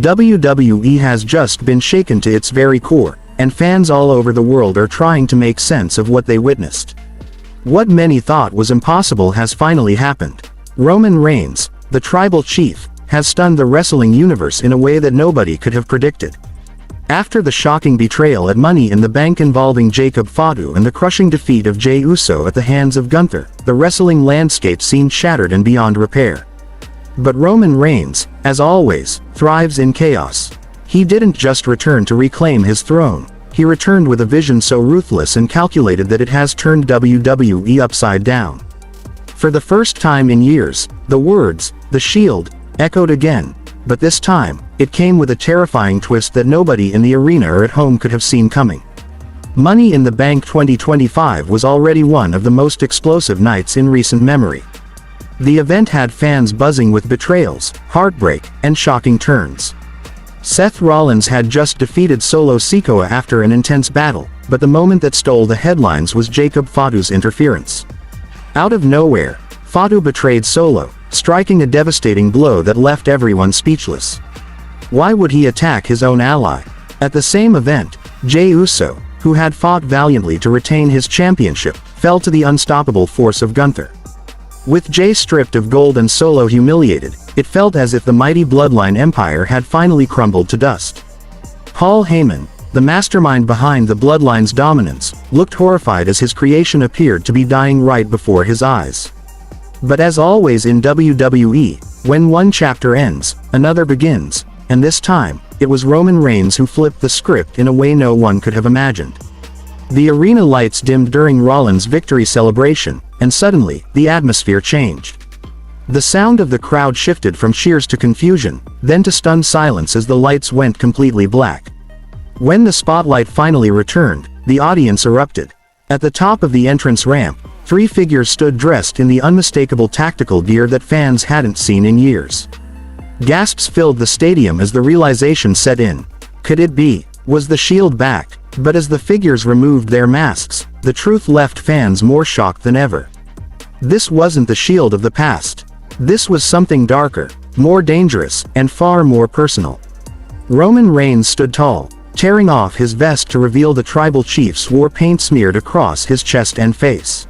WWE has just been shaken to its very core, and fans all over the world are trying to make sense of what they witnessed. What many thought was impossible has finally happened. Roman Reigns, the tribal chief, has stunned the wrestling universe in a way that nobody could have predicted. After the shocking betrayal at Money in the Bank involving Jacob Fatu and the crushing defeat of Jey Uso at the hands of Gunther, the wrestling landscape seemed shattered and beyond repair. But Roman Reigns, as always, thrives in chaos. He didn't just return to reclaim his throne, he returned with a vision so ruthless and calculated that it has turned WWE upside down. For the first time in years, the words, "The Shield," echoed again, but this time, it came with a terrifying twist that nobody in the arena or at home could have seen coming. Money in the Bank 2025 was already one of the most explosive nights in recent memory. The event had fans buzzing with betrayals, heartbreak, and shocking turns. Seth Rollins had just defeated Solo Sikoa after an intense battle, but the moment that stole the headlines was Jacob Fatu's interference. Out of nowhere, Fatu betrayed Solo, striking a devastating blow that left everyone speechless. Why would he attack his own ally? At the same event, Jey Uso, who had fought valiantly to retain his championship, fell to the unstoppable force of Gunther. With Jey stripped of gold and Solo humiliated, it felt as if the mighty bloodline empire had finally crumbled to dust. Paul Heyman, the mastermind behind the bloodline's dominance, looked horrified as his creation appeared to be dying right before his eyes. But as always in WWE, when one chapter ends, another begins, and this time, it was Roman Reigns who flipped the script in a way no one could have imagined. The arena lights dimmed during Rollins' victory celebration, and suddenly, the atmosphere changed. The sound of the crowd shifted from cheers to confusion, then to stunned silence as the lights went completely black. When the spotlight finally returned, the audience erupted. At the top of the entrance ramp, three figures stood dressed in the unmistakable tactical gear that fans hadn't seen in years. Gasps filled the stadium as the realization set in. Could it be? Was the Shield back? But as the figures removed their masks, the truth left fans more shocked than ever. This wasn't the Shield of the past. This was something darker, more dangerous, and far more personal. Roman Reigns stood tall, tearing off his vest to reveal the tribal chief's war paint smeared across his chest and face.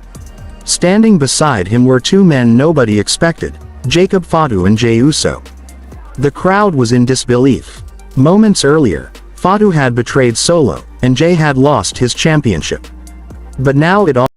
Standing beside him were two men nobody expected, Jacob Fatu and Jey Uso. The crowd was in disbelief. Moments earlier, Fatu had betrayed Solo, and Jey had lost his championship. But now it all